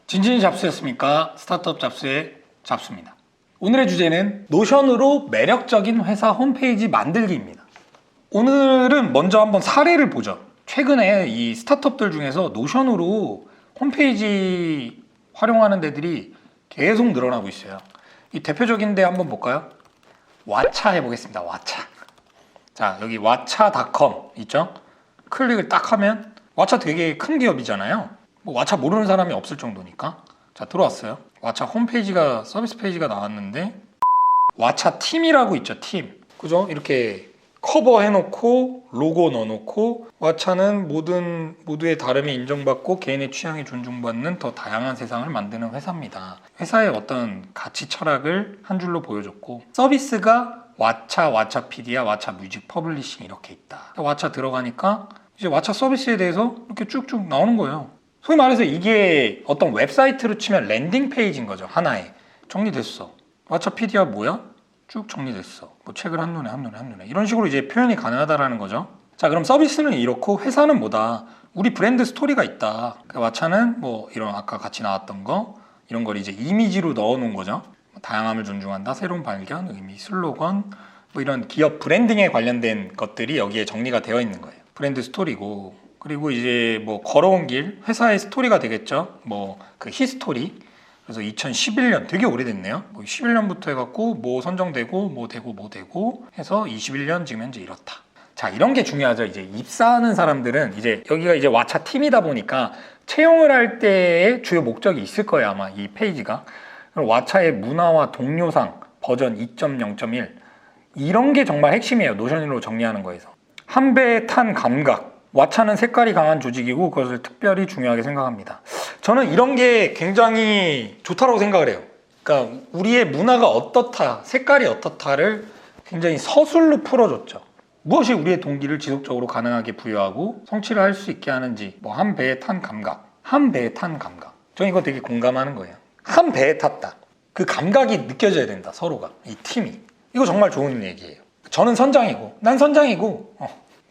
진진이 잡스였습니까? 스타트업 잡스의 잡스입니다. 오늘의 주제는 노션으로 매력적인 회사 홈페이지 만들기입니다. 오늘은 먼저 한번 사례를 보죠. 최근에 이 스타트업들 중에서 노션으로 홈페이지 활용하는 데들이 계속 늘어나고 있어요. 이 대표적인 데 한번 볼까요? 왓챠 해보겠습니다. 왓챠. 자, 여기 왓챠.com 있죠? 클릭을 딱 하면 왓챠 되게 큰 기업이잖아요. 뭐 왓챠 모르는 사람이 없을 정도니까. 자, 들어왔어요. 왓챠 홈페이지가 서비스 페이지가 나왔는데 왓챠 팀이라고 있죠. 팀. 그죠? 이렇게 커버 해놓고 로고 넣어놓고 왓챠는 모두의 다름이 인정받고 개인의 취향이 존중받는 더 다양한 세상을 만드는 회사입니다. 회사의 어떤 가치 철학을 한 줄로 보여줬고 서비스가 왓챠, 왓챠피디아, 왓챠 뮤직 퍼블리싱 이렇게 있다. 왓챠 들어가니까 이제 왓챠 서비스에 대해서 이렇게 쭉쭉 나오는 거예요. 소위 말해서 이게 어떤 웹사이트로 치면 랜딩 페이지인 거죠. 하나에 정리됐어. 왓챠피디아 뭐야? 쭉 정리됐어. 뭐 책을 한눈에 이런 식으로 이제 표현이 가능하다라는 거죠. 자, 그럼 서비스는 이렇고 회사는 뭐다? 우리 브랜드 스토리가 있다. 그러니까 왓챠는 뭐 이런 아까 같이 나왔던 거 이런 걸 이제 이미지로 넣어놓은 거죠. 다양함을 존중한다, 새로운 발견, 의미, 슬로건 뭐 이런 기업 브랜딩에 관련된 것들이 여기에 정리가 되어 있는 거예요. 브랜드 스토리고 그리고 이제 뭐 걸어온 길 회사의 스토리가 되겠죠. 뭐 그 히스토리. 그래서 2011년 되게 오래됐네요. 뭐 11년부터 해갖고 뭐 선정되고 뭐 되고 해서 21년 지금 현재 이렇다. 자, 이런 게 중요하죠. 이제 입사하는 사람들은 이제 여기가 이제 왓챠 팀이다 보니까 채용을 할 때의 주요 목적이 있을 거예요. 아마 이 페이지가. 그럼 왓챠의 문화와 동료상 버전 2.0.1 이런 게 정말 핵심이에요. 노션으로 정리하는 거에서. 한 배에 탄 감각. 왓챠는 색깔이 강한 조직이고 그것을 특별히 중요하게 생각합니다. 저는 이런 게 굉장히 좋다고 생각을 해요. 그러니까 우리의 문화가 어떻다, 색깔이 어떻다를 굉장히 서술로 풀어줬죠. 무엇이 우리의 동기를 지속적으로 가능하게 부여하고 성취를 할 수 있게 하는지 뭐 한 배에 탄 감각. 한 배에 탄 감각. 저는 이거 되게 공감하는 거예요. 한 배에 탔다. 그 감각이 느껴져야 된다. 서로가. 이 팀이. 이거 정말 좋은 얘기예요. 저는 선장이고 난 선장이고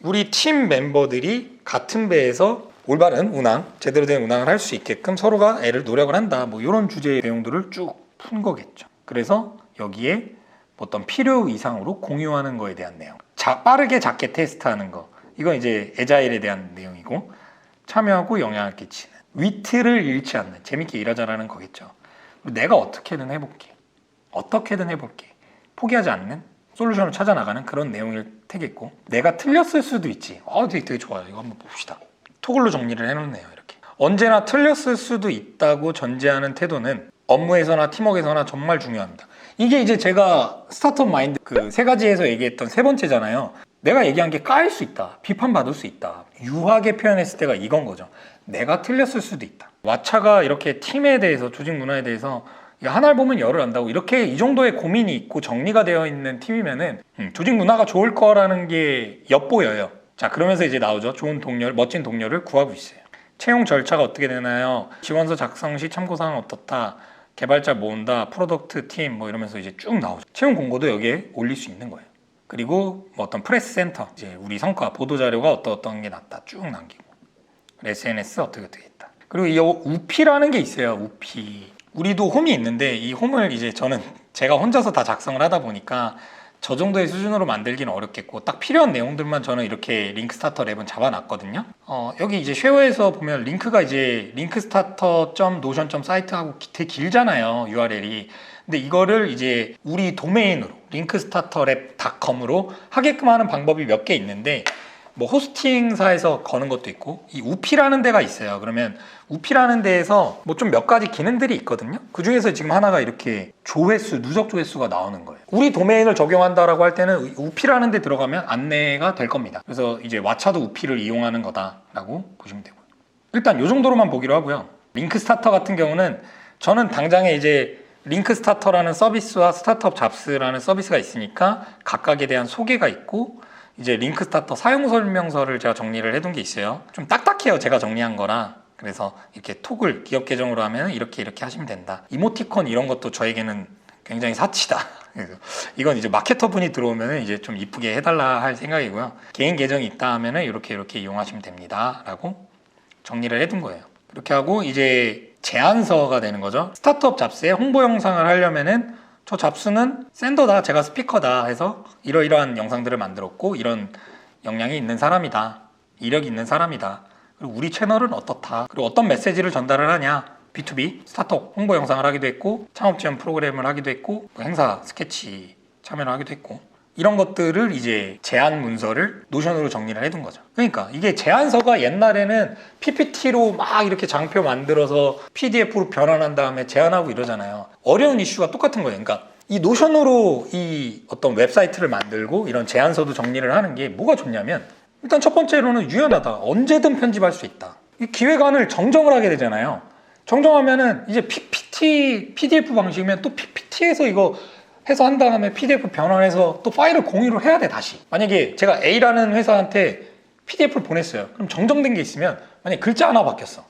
우리 팀 멤버들이 같은 배에서 올바른 운항, 제대로 된 운항을 할 수 있게끔 서로가 노력을 한다. 뭐 이런 주제의 내용들을 쭉 푼 거겠죠. 그래서 여기에 어떤 필요 이상으로 공유하는 거에 대한 내용. 빠르게 작게 테스트하는 거. 이건 이제 애자일에 대한 내용이고 참여하고 영향을 끼치는. 위트를 잃지 않는, 재밌게 일하자라는 거겠죠. 내가 어떻게든 해볼게. 포기하지 않는 솔루션을 찾아 나가는 그런 내용일 테겠고 내가 틀렸을 수도 있지. 되게 좋아요. 이거 한번 봅시다. 토글로 정리를 해놓네요. 이렇게 언제나 틀렸을 수도 있다고 전제하는 태도는 업무에서나 팀워크에서나 정말 중요합니다. 이게 이제 제가 스타트업 마인드 그 세 가지에서 얘기했던 세 번째잖아요. 내가 얘기한 게 까일 수 있다. 비판받을 수 있다. 유하게 표현했을 때가 이건 거죠. 내가 틀렸을 수도 있다. 왓챠가 이렇게 팀에 대해서 조직 문화에 대해서 하나를 보면 열을 안다고 이렇게 이 정도의 고민이 있고 정리가 되어 있는 팀이면은 조직 문화가 좋을 거라는 게 엿보여요. 자, 그러면서 이제 나오죠. 좋은 동료, 멋진 동료를 구하고 있어요. 채용 절차가 어떻게 되나요? 지원서 작성 시 참고사항은 어떻다? 개발자 모은다, 프로덕트 팀 뭐 이러면서 이제 쭉 나오죠. 채용 공고도 여기에 올릴 수 있는 거예요. 그리고 뭐 어떤 프레스 센터, 이제 우리 성과 보도 자료가 어떤 게 났다 쭉 남기고 SNS 어떻게 했다. 그리고 이 우피라는 게 있어요. 우피. 우리도 홈이 있는데 이 홈을 이제 제가 혼자서 다 작성을 하다 보니까 저 정도의 수준으로 만들기는 어렵겠고 딱 필요한 내용들만 저는 이렇게 링크스타터 랩은 잡아놨거든요. 여기 이제 쉐어에서 보면 링크가 이제 링크스타터.notion.site 하고 되게 길잖아요. URL이. 근데 이거를 이제 우리 도메인으로 링크스타터랩.com으로 하게끔 하는 방법이 몇 개 있는데 뭐 호스팅사에서 거는 것도 있고 이 우피라는 데가 있어요. 그러면 우피라는 데에서 뭐 좀 몇 가지 기능들이 있거든요. 그 중에서 지금 하나가 이렇게 조회수, 누적 조회수가 나오는 거예요. 우리 도메인을 적용한다라고 할 때는 우피라는 데 들어가면 안내가 될 겁니다. 그래서 이제 왓챠도 우피를 이용하는 거다라고 보시면 되고요. 일단 이 정도로만 보기로 하고요. 링크스타터 같은 경우는 저는 당장에 이제 링크스타터라는 서비스와 스타트업 잡스라는 서비스가 있으니까 각각에 대한 소개가 있고 이제 링크스타터 사용 설명서를 제가 정리를 해둔 게 있어요. 좀 딱딱해요. 제가 정리한 거라. 그래서 이렇게 톡을 기업 계정으로 하면 이렇게 하시면 된다. 이모티콘 이런 것도 저에게는 굉장히 사치다. 이건 이제 마케터 분이 들어오면 이제 좀 이쁘게 해달라 할 생각이고요. 개인 계정이 있다 하면 이렇게 이용하시면 됩니다. 라고 정리를 해둔 거예요. 그렇게 하고 이제 제안서가 되는 거죠. 스타트업 잡스에 홍보 영상을 하려면은 저 잡스는 샌더다, 제가 스피커다 해서 이러이러한 영상들을 만들었고 이런 역량이 있는 사람이다, 이력이 있는 사람이다, 그리고 우리 채널은 어떻다, 그리고 어떤 메시지를 전달을 하냐, B2B 스타트업 홍보 영상을 하기도 했고 창업 지원 프로그램을 하기도 했고 행사 스케치 참여를 하기도 했고 이런 것들을 이제 제안 문서를 노션으로 정리를 해둔 거죠. 그러니까 이게 제안서가 옛날에는 PPT로 막 이렇게 장표 만들어서 PDF로 변환한 다음에 제안하고 이러잖아요. 어려운 이슈가 똑같은 거예요. 그러니까 이 노션으로 이 어떤 웹사이트를 만들고 이런 제안서도 정리를 하는 게 뭐가 좋냐면 일단 첫 번째로는 유연하다. 언제든 편집할 수 있다. 이 기획안을 정정을 하게 되잖아요. 정정하면은 이제 PPT, PDF 방식이면 또 PPT에서 이거 해서 한 다음에 PDF 변환해서 또 파일을 공유를 해야 돼, 다시. 만약에 제가 A라는 회사한테 PDF를 보냈어요. 그럼 정정된 게 있으면 만약에 글자 하나 바뀌었어.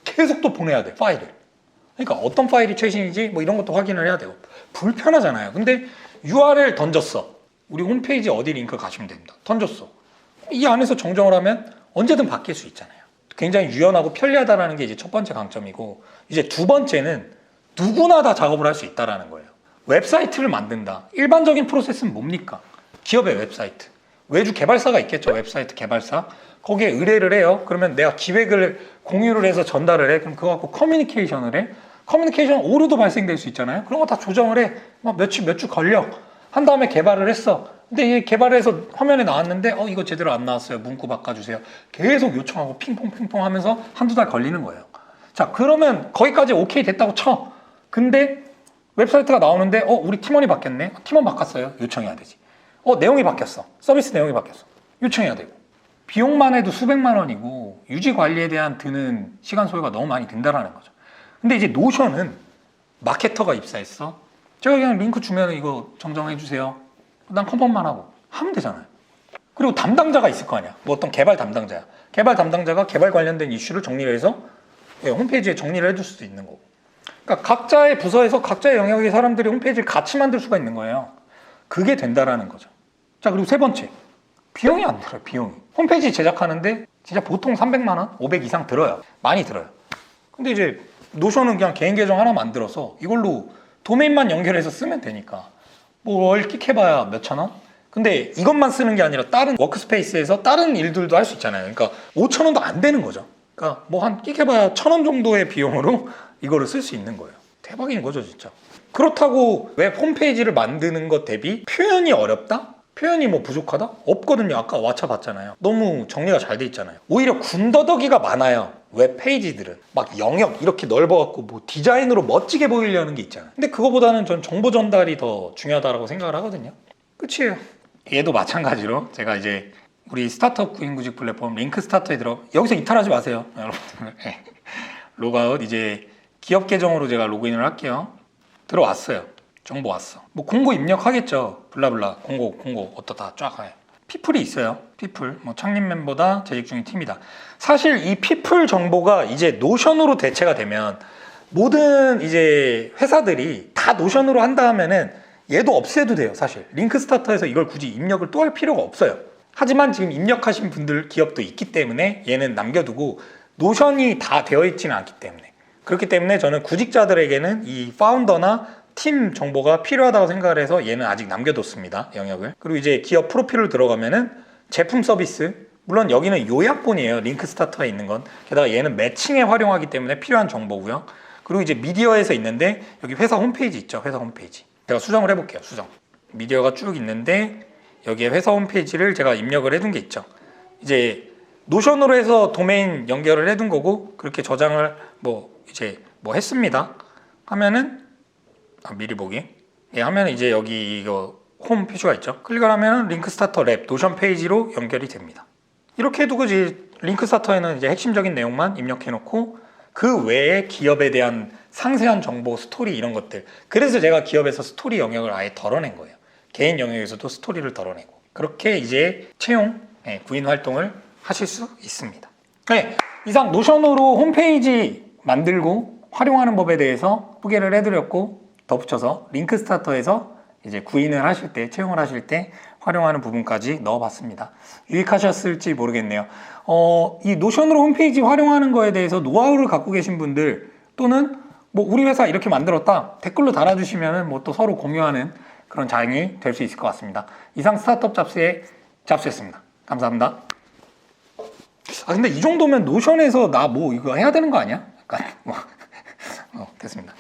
계속 또 보내야 돼, 파일을. 그러니까 어떤 파일이 최신이지 뭐 이런 것도 확인을 해야 되고 불편하잖아요. 근데 URL 던졌어. 우리 홈페이지 어디 링크 가시면 됩니다. 던졌어. 이 안에서 정정을 하면 언제든 바뀔 수 있잖아요. 굉장히 유연하고 편리하다는 게 이제 첫 번째 강점이고 이제 두 번째는 누구나 다 작업을 할 수 있다는 거예요. 웹사이트를 만든다. 일반적인 프로세스는 뭡니까? 기업의 웹사이트. 외주 개발사가 있겠죠. 웹사이트 개발사. 거기에 의뢰를 해요. 그러면 내가 기획을 공유를 해서 전달을 해. 그럼 그거 갖고 커뮤니케이션을 해. 커뮤니케이션 오류도 발생될 수 있잖아요. 그런 거 다 조정을 해. 막 몇 주 걸려. 한 다음에 개발을 했어. 근데 이게 개발을 해서 화면에 나왔는데 이거 제대로 안 나왔어요. 문구 바꿔주세요. 계속 요청하고 핑퐁 하면서 한두 달 걸리는 거예요. 자, 그러면 거기까지 오케이 됐다고 쳐. 근데 웹사이트가 나오는데 우리 팀원이 바뀌었네. 팀원 바꿨어요. 요청해야 되지. 내용이 바뀌었어. 서비스 내용이 바뀌었어. 요청해야 되고. 비용만 해도 수백만 원이고 유지 관리에 대한 드는 시간 소요가 너무 많이 든다라는 거죠. 근데 이제 노션은 마케터가 입사했어. 제가 그냥 링크 주면 이거 정정해 주세요. 난 컨펌만 하고 하면 되잖아요. 그리고 담당자가 있을 거 아니야. 뭐 어떤 개발 담당자야. 개발 담당자가 개발 관련된 이슈를 정리를 해서 홈페이지에 정리를 해줄 수도 있는 거고. 그러니까 각자의 부서에서 각자의 영역의 사람들이 홈페이지를 같이 만들 수가 있는 거예요. 그게 된다라는 거죠. 자, 그리고 세 번째. 비용이 안 들어요, 비용이. 홈페이지 제작하는데 진짜 보통 300만 원, 500 이상 들어요. 많이 들어요. 근데 이제 노션은 그냥 개인 계정 하나 만들어서 이걸로 도메인만 연결해서 쓰면 되니까 뭐 얼핏 해봐야 몇천 원? 근데 이것만 쓰는 게 아니라 다른 워크스페이스에서 다른 일들도 할 수 있잖아요. 그러니까 5천 원도 안 되는 거죠. 그러니까 뭐 한 끽해봐야 1,000원 정도의 비용으로 이거를 쓸 수 있는 거예요. 대박인 거죠, 진짜. 그렇다고 웹 홈페이지를 만드는 것 대비 표현이 어렵다? 표현이 뭐 부족하다? 없거든요. 아까 왓챠 봤잖아요. 너무 정리가 잘 돼 있잖아요. 오히려 군더더기가 많아요. 웹 페이지들은 막 영역 이렇게 넓어갖고 뭐 디자인으로 멋지게 보이려는 게 있잖아요. 근데 그거보다는 전 정보 전달이 더 중요하다고 생각을 하거든요. 끝이에요. 얘도 마찬가지로 제가 이제 우리 스타트업 구인구직 플랫폼 링크 스타터에 여기서 이탈하지 마세요, 여러분들. 로그아웃. 이제 기업 계정으로 제가 로그인을 할게요. 들어왔어요. 정보 왔어. 뭐 공고 입력하겠죠. 블라블라 공고 어떠다 쫙 해. 피플이 있어요. 피플. 뭐 창립 멤버다, 재직 중인 팀이다. 사실 이 피플 정보가 이제 노션으로 대체가 되면 모든 이제 회사들이 다 노션으로 한다 하면은 얘도 없애도 돼요, 사실. 링크 스타터에서 이걸 굳이 입력을 또 할 필요가 없어요. 하지만 지금 입력하신 분들 기업도 있기 때문에 얘는 남겨두고 노션이 다 되어 있지는 않기 때문에, 그렇기 때문에 저는 구직자들에게는 이 파운더나 팀 정보가 필요하다고 생각을 해서 얘는 아직 남겨뒀습니다, 영역을. 그리고 이제 기업 프로필을 들어가면은 제품 서비스, 물론 여기는 요약본이에요, 링크 스타터에 있는 건. 게다가 얘는 매칭에 활용하기 때문에 필요한 정보고요. 그리고 이제 미디어에서 있는데 여기 회사 홈페이지 있죠, 회사 홈페이지. 제가 수정을 해볼게요, 수정. 미디어가 쭉 있는데 여기에 회사 홈페이지를 제가 입력을 해둔 게 있죠. 이제 노션으로 해서 도메인 연결을 해둔 거고, 그렇게 저장을 이제 했습니다 하면은 미리 보기 하면 이제 여기 이거 홈 표시가 있죠. 클릭을 하면 링크 스타터 랩 노션 페이지로 연결이 됩니다. 이렇게 해두고 이제 링크 스타터에는 이제 핵심적인 내용만 입력해 놓고 그 외에 기업에 대한 상세한 정보, 스토리 이런 것들. 그래서 제가 기업에서 스토리 영역을 아예 덜어낸 거예요. 개인 영역에서도 스토리를 덜어내고. 그렇게 이제 채용, 구인 활동을 하실 수 있습니다. 네, 이상 노션으로 홈페이지 만들고 활용하는 법에 대해서 소개를 해드렸고, 덧붙여서 링크 스타터에서 이제 구인을 하실 때, 채용을 하실 때 활용하는 부분까지 넣어봤습니다. 유익하셨을지 모르겠네요. 이 노션으로 홈페이지 활용하는 거에 대해서 노하우를 갖고 계신 분들 또는 뭐 우리 회사 이렇게 만들었다 댓글로 달아주시면 뭐 또 서로 공유하는 그런 장이 될 수 있을 것 같습니다. 이상 스타트업 잡스의 잡스였습니다. 감사합니다. 아 근데 이 정도면 노션에서 나 뭐 이거 해야 되는 거 아니야? 약간 뭐 됐습니다.